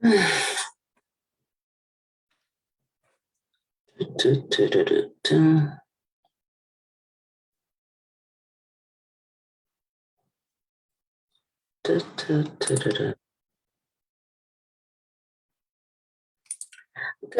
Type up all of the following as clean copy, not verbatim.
Good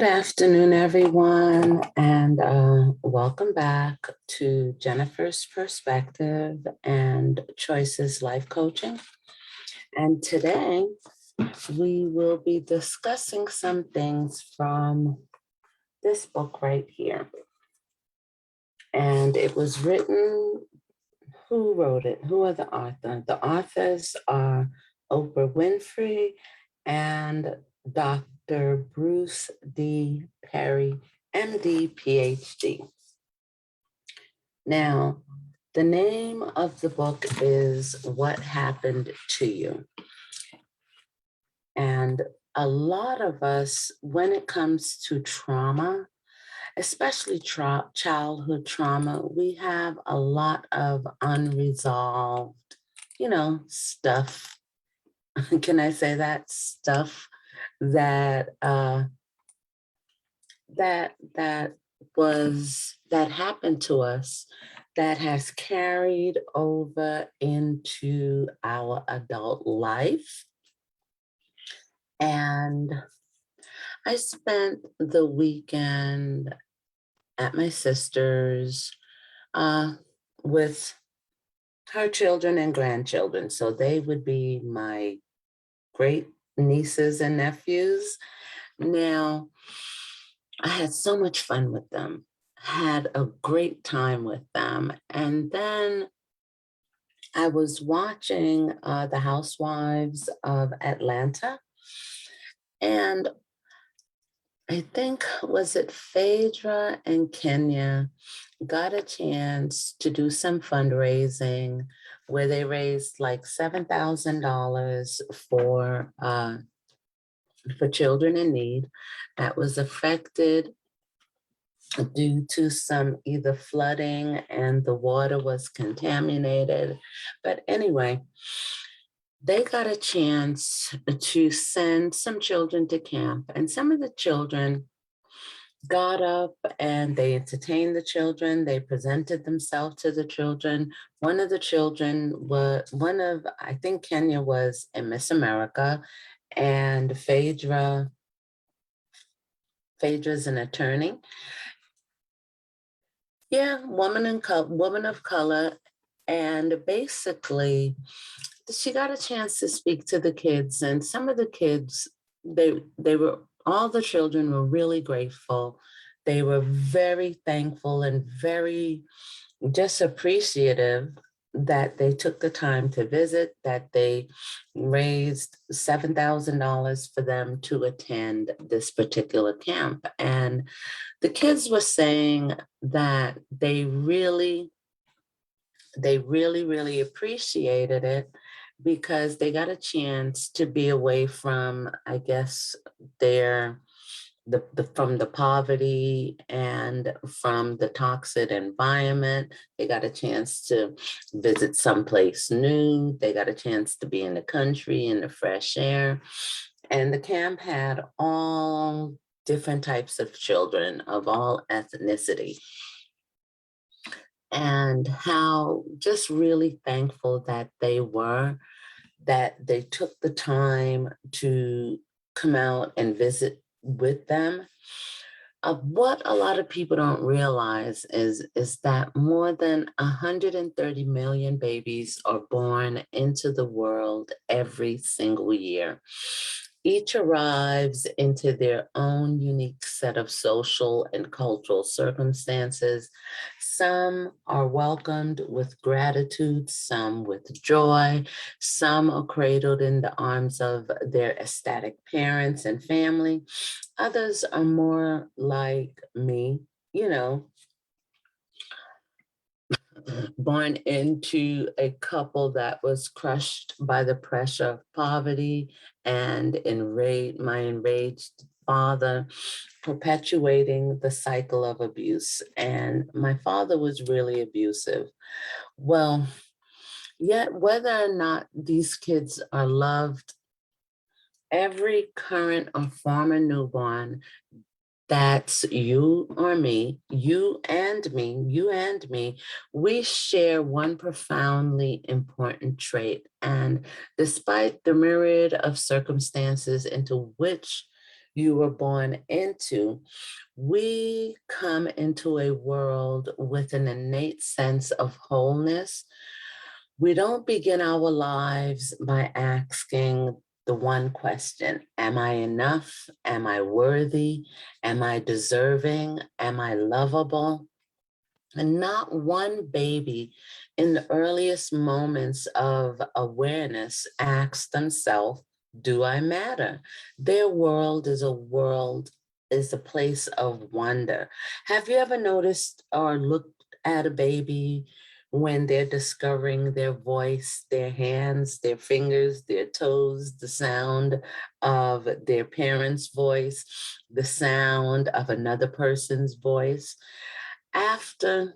afternoon, everyone, and welcome back to Jennifer's Perspective and Choices Life Coaching. And today we will be discussing some things from this book right here. And it was written, who wrote it? Who are the authors? The authors are Oprah Winfrey and Dr. Bruce D. Perry, MD, PhD. Now, the name of the book is What Happened to You? And a lot of us, when it comes to trauma, especially childhood trauma, we have a lot of unresolved, stuff. Can I say that? Stuff that that happened to us that has carried over into our adult life. And I spent the weekend at my sister's with her children and grandchildren. So they would be my great nieces and nephews. Now, I had so much fun with them, had a great time with them. And then I was watching The Housewives of Atlanta. And I think, was it Phaedra and Kenya got a chance to do some fundraising where they raised like $7,000 for children in need that was affected due to some either flooding and the water was contaminated. But anyway, they got a chance to send some children to camp, and some of the children got up and they entertained the children. They presented themselves to the children. One of the children was I think Kenya was a Miss America, and Phaedra's an attorney. Yeah, woman of color. And basically, she got a chance to speak to the kids, and some of the kids, all the children were really grateful. They were very thankful and very just appreciative that they took the time to visit, that they raised $7,000 for them to attend this particular camp. And the kids were saying that they really, really appreciated it because they got a chance to be away from, I guess, from the poverty and from the toxic environment. They got a chance to visit someplace new. They got a chance to be in the country, in the fresh air. And the camp had all different types of children of all ethnicity. And how just really thankful that they were, that they took the time to come out and visit with them. What a lot of people don't realize is that more than 130 million babies are born into the world every single year. Each arrives into their own unique set of social and cultural circumstances. Some are welcomed with gratitude, some with joy, some are cradled in the arms of their ecstatic parents and family. Others are more like me, born into a couple that was crushed by the pressure of poverty and my enraged father perpetuating the cycle of abuse. And my father was really abusive. Well, yet whether or not these kids are loved Every current or former newborn, that's you or me, you and me, you and me, we share one profoundly important trait. And despite the myriad of circumstances into which you were born into, we come into a world with an innate sense of wholeness. We don't begin our lives by asking the one question: am I enough? Am I worthy? Am I deserving? Am I lovable? And not one baby in the earliest moments of awareness asks themselves, do I matter? Their world is a place of wonder. Have you ever noticed or looked at a baby when they're discovering their voice, their hands, their fingers, their toes, the sound of their parents' voice, the sound of another person's voice? After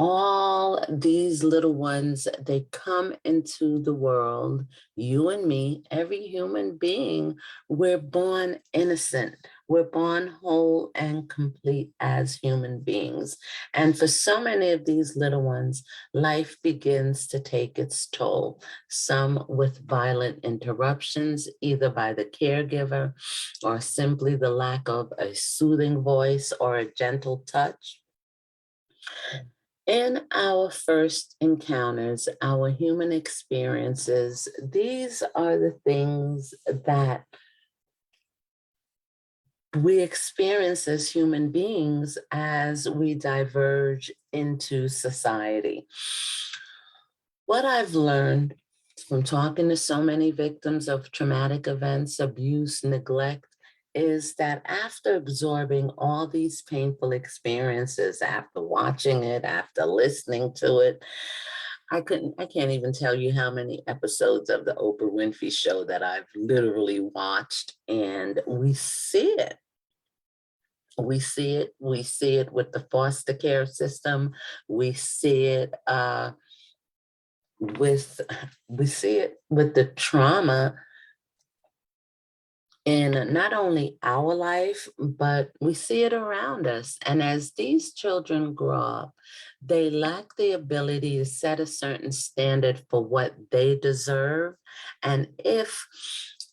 all these little ones, they come into the world, you and me, every human being, we're born innocent. We're born whole and complete as human beings. And for so many of these little ones, life begins to take its toll, some with violent interruptions, either by the caregiver or simply the lack of a soothing voice or a gentle touch. In our first encounters, our human experiences, these are the things that we experience as human beings as we diverge into society. What I've learned from talking to so many victims of traumatic events, abuse, neglect, is that after absorbing all these painful experiences, after watching it, after listening to it, I can't even tell you how many episodes of the Oprah Winfrey Show that I've literally watched, and we see it. We see it with the foster care system. We see it with we see it with the trauma in not only our life, but we see it around us. And as these children grow up, they lack the ability to set a certain standard for what they deserve. And if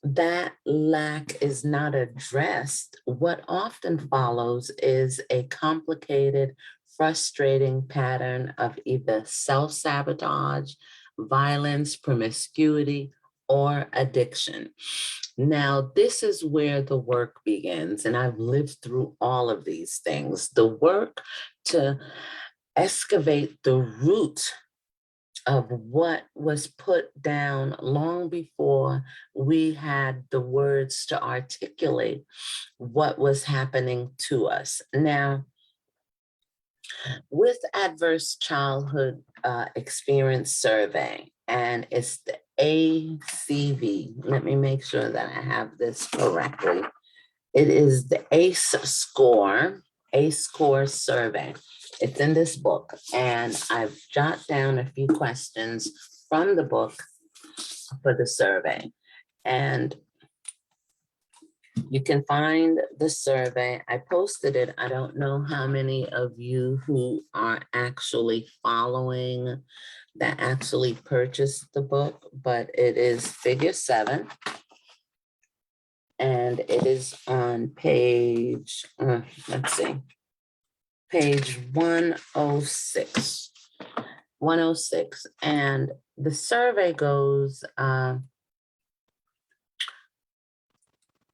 that lack is not addressed, what often follows is a complicated, frustrating pattern of either self-sabotage, violence, promiscuity, or addiction. Now, this is where the work begins, and I've lived through all of these things. The work to excavate the root of what was put down long before we had the words to articulate what was happening to us. Now, with Adverse Childhood Experience Survey, and it's the ACV. Let me make sure that I have this correctly. It is the ACE score survey. It's in this book, and I've jotted down a few questions from the book for the survey. And you can find the survey. I posted it. I don't know how many of you who are actually following that actually purchased the book, but it is figure 7. And it is on page, let's see, page 106. 106. And the survey goes,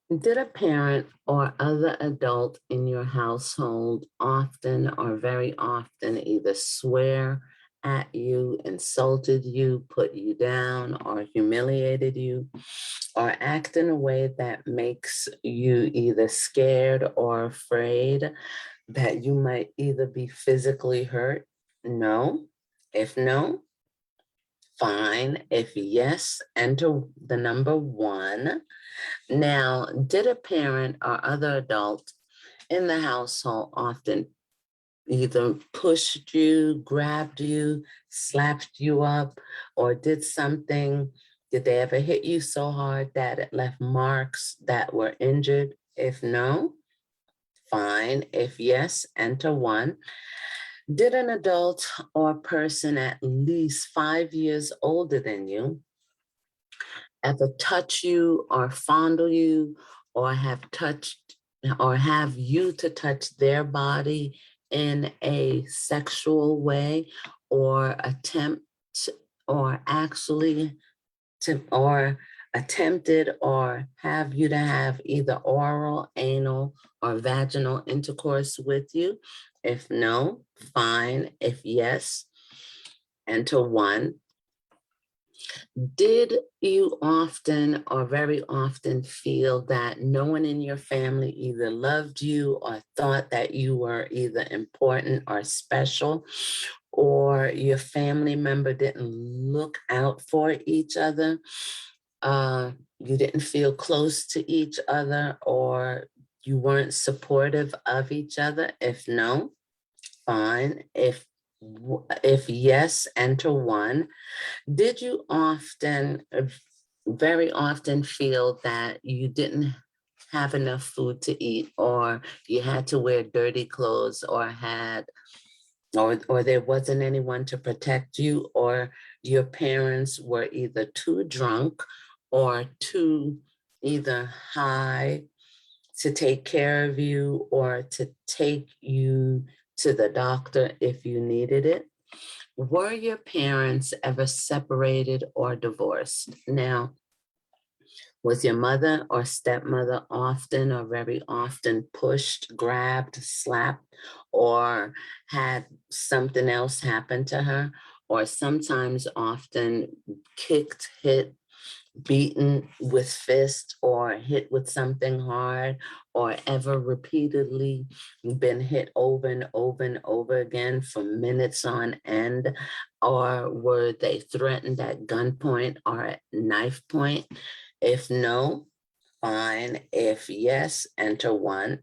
did a parent or other adult in your household often or very often either swear at you, insulted you, put you down, or humiliated you, or act in a way that makes you either scared or afraid that you might either be physically hurt? No. If no, fine. If yes, enter the number 1. Now, did a parent or other adult in the household often either pushed you, grabbed you, slapped you up, or did something Did they ever hit you so hard that it left marks that were injured? If no, fine. If yes, enter 1. Did an adult or person at least 5 years older than you ever touch you or fondle you or have you to touch their body in a sexual way, or attempt or actually to or attempted or have you to have either oral, anal, or vaginal intercourse with you? If no, fine. If yes, enter 1. Did you often or very often feel that no one in your family either loved you or thought that you were either important or special, or your family member didn't look out for each other? You didn't feel close to each other, or you weren't supportive of each other? If no, fine. If yes, enter 1. Did you very often feel that you didn't have enough food to eat, or you had to wear dirty clothes, or there wasn't anyone to protect you, or your parents were either too drunk or too either high to take care of you or to take you to the doctor if you needed it? Were your parents ever separated or divorced? Now, was your mother or stepmother often or very often pushed, grabbed, slapped, or had something else happen to her? Or sometimes often kicked, hit, beaten with fist, or hit with something hard, or ever repeatedly been hit over and over and over again for minutes on end? Or were they threatened at gunpoint or at knife point? If no, fine. If yes, enter 1.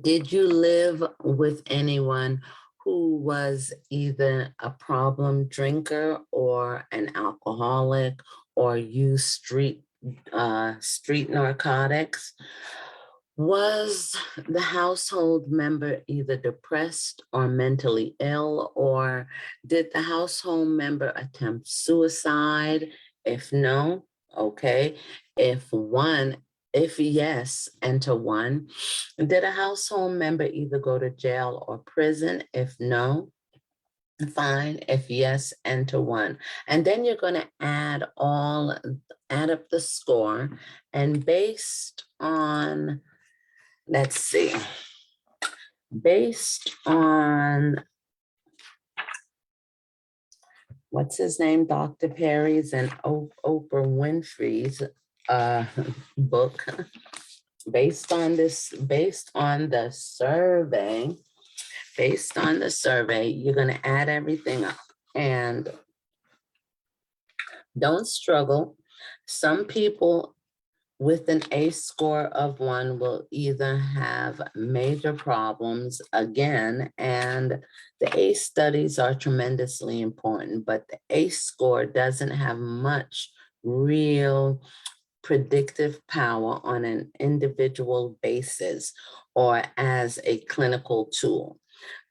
Did you live with anyone who was either a problem drinker or an alcoholic, or used street narcotics? Was the household member either depressed or mentally ill, or did the household member attempt suicide? If no, okay. If yes, enter 1. Did a household member either go to jail or prison? If no, fine. If yes, enter 1. And then you're going to add up the score, and let's see, based on what's his name, Dr. Perry's and Oprah Winfrey's book, based on the survey, you're going to add everything up. And don't struggle. Some people with an ACE score of 1 will either have major problems again, and the ACE studies are tremendously important, but the ACE score doesn't have much real predictive power on an individual basis or as a clinical tool.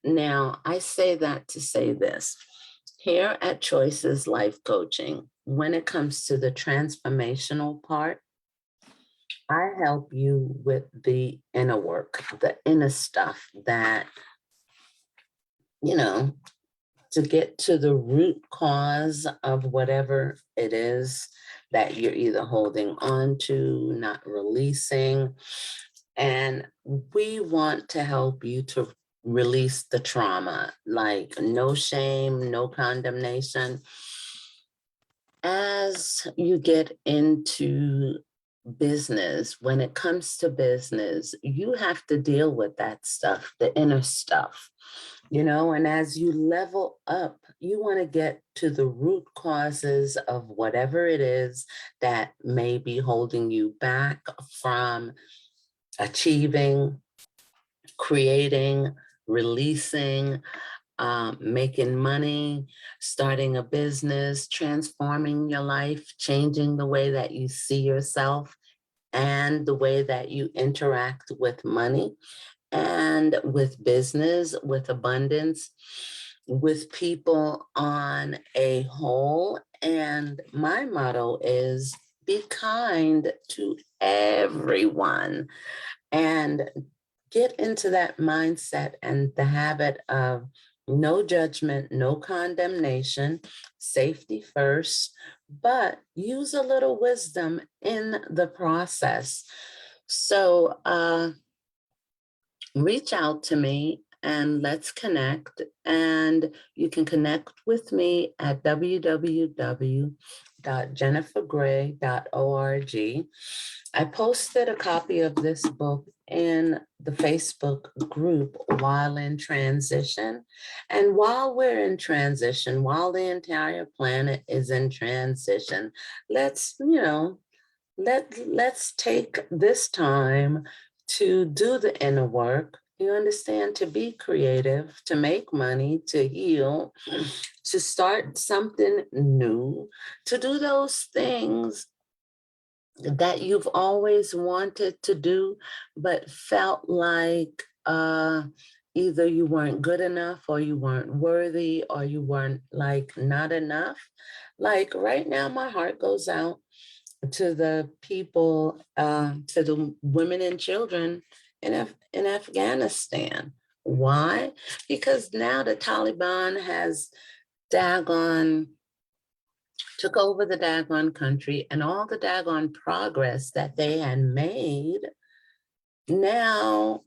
Now, I say that to say this. Here at Choices Life Coaching, when it comes to the transformational part, I help you with the inner work, the inner stuff that, to get to the root cause of whatever it is that you're either holding on to, not releasing. And we want to help you to release the trauma, like no shame, no condemnation. As you get into business, when it comes to business, you have to deal with that stuff, the inner stuff, and as you level up, you want to get to the root causes of whatever it is that may be holding you back from achieving, creating, releasing, making money, starting a business, transforming your life, changing the way that you see yourself and the way that you interact with money and with business, with abundance, with people on a whole. And my motto is be kind to everyone and get into that mindset and the habit of no judgment, no condemnation, safety first, but use a little wisdom in the process. So reach out to me and let's connect. And you can connect with me at www.jennifergray.org. I posted a copy of this book in the Facebook group While in Transition. And while we're in transition, while the entire planet is in transition, let's, let's take this time to do the inner work. You understand, to be creative, to make money, to heal, to start something new, to do those things that you've always wanted to do, but felt like either you weren't good enough or you weren't worthy or you weren't like not enough. Like right now, my heart goes out to the people, to the women and children in Afghanistan. Why? Because now the Taliban has daggone took over the daggone country, and all the daggone progress that they had made, now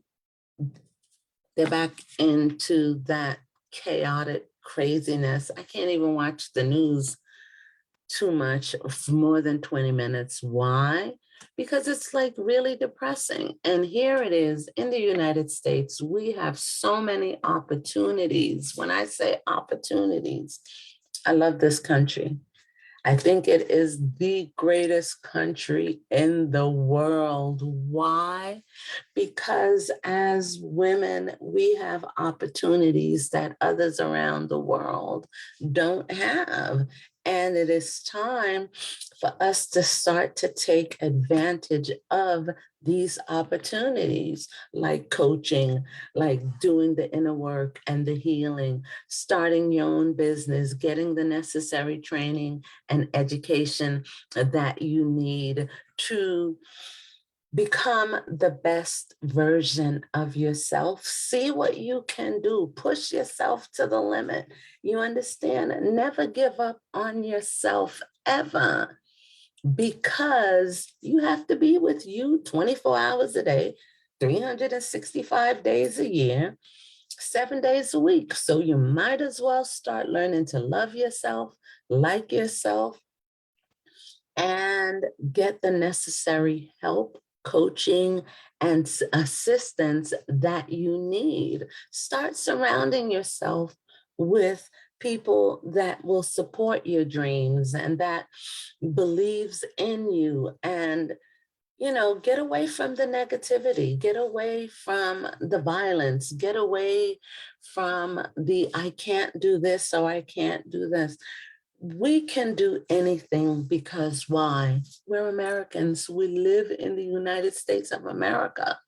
they're back into that chaotic craziness. I can't even watch the news too much for more than 20 minutes. Why? Because it's like really depressing. And here it is in the United States, we have so many opportunities. When I say opportunities, I love this country. I think it is the greatest country in the world. Why? Because as women, we have opportunities that others around the world don't have. And it is time for us to start to take advantage of these opportunities, like coaching, like doing the inner work and the healing, starting your own business, getting the necessary training and education that you need to become the best version of yourself. See what you can do. Push yourself to the limit. You understand? Never give up on yourself ever, because you have to be with you 24 hours a day, 365 days a year, 7 days a week. So you might as well start learning to love yourself, like yourself, and get the necessary help, coaching, and assistance that you need. Start surrounding yourself with people that will support your dreams and that believes in you. And get away from the negativity, get away from the violence, get away from the I can't do this, so I can't do this. We can do anything because why? We're Americans. We live in the United States of America.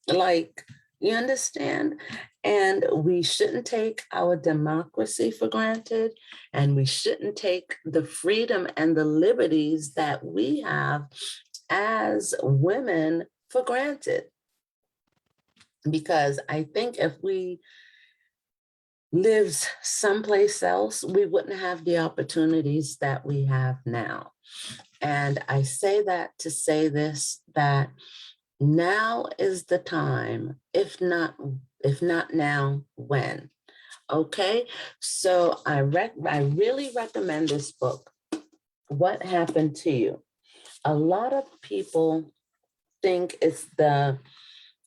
Like, you understand? And we shouldn't take our democracy for granted. And we shouldn't take the freedom and the liberties that we have as women for granted. Because I think if we lived someplace else, we wouldn't have the opportunities that we have now. And I say that to say this, that now is the time, if not now, when? Okay, so I really recommend this book, What Happened to You? A lot of people think it's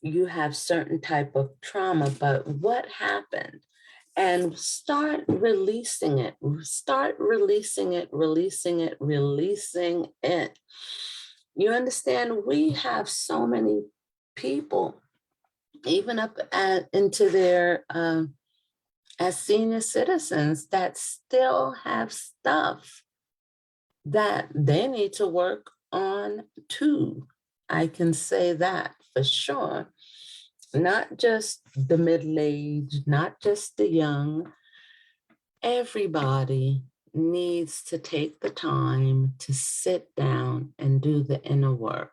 you have certain type of trauma, but what happened? And start releasing it. Start releasing it, releasing it, releasing it. You understand? We have so many people, even up into their as senior citizens that still have stuff that they need to work on too. I can say that for sure. Not just the middle-aged, not just the young. Everybody needs to take the time to sit down and do the inner work.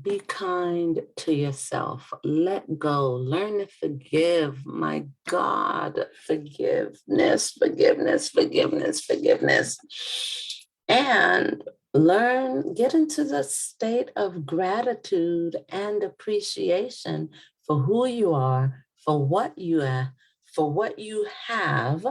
Be kind to yourself. Let go. Learn to forgive. My God, forgiveness, forgiveness, forgiveness, forgiveness. And learn, get into the state of gratitude and appreciation for who you are, for what you are, for what you have,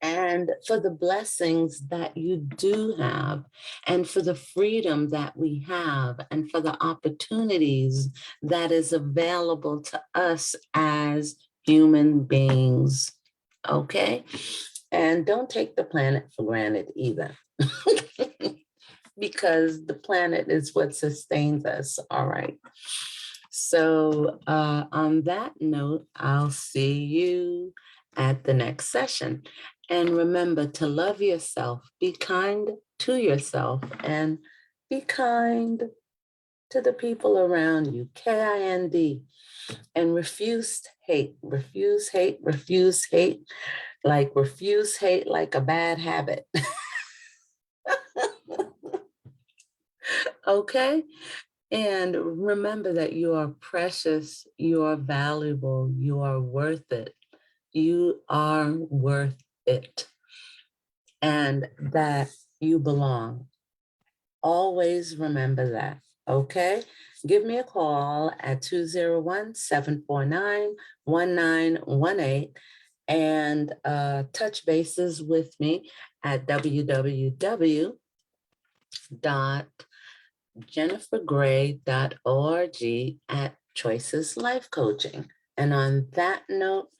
and for the blessings that you do have, and for the freedom that we have, and for the opportunities that is available to us as human beings. Okay? And don't take the planet for granted either. Because the planet is what sustains us. All right. So, on that note, I'll see you at the next session. And remember to love yourself, be kind to yourself, and be kind to the people around you. KIND. And refuse hate, refuse hate, refuse hate, like refuse hate like a bad habit. Okay? And remember that you are precious, you are valuable, you are worth it. You are worth it. And that you belong. Always remember that. Okay? Give me a call at 201-749-1918 and touch bases with me at www.jennifergray.org at Choices Life Coaching. And on that note,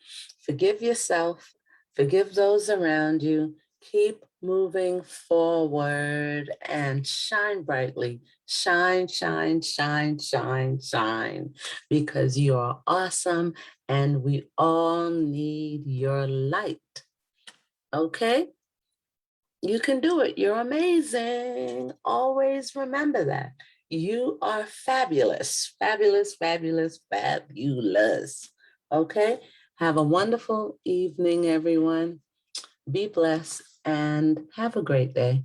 forgive yourself, forgive those around you, keep moving forward and shine brightly. Shine, shine, shine, shine, shine, because you are awesome and we all need your light. Okay? You can do it. You're amazing. Always remember that. You are fabulous, fabulous, fabulous, fabulous. Okay? Have a wonderful evening, everyone. Be blessed and have a great day.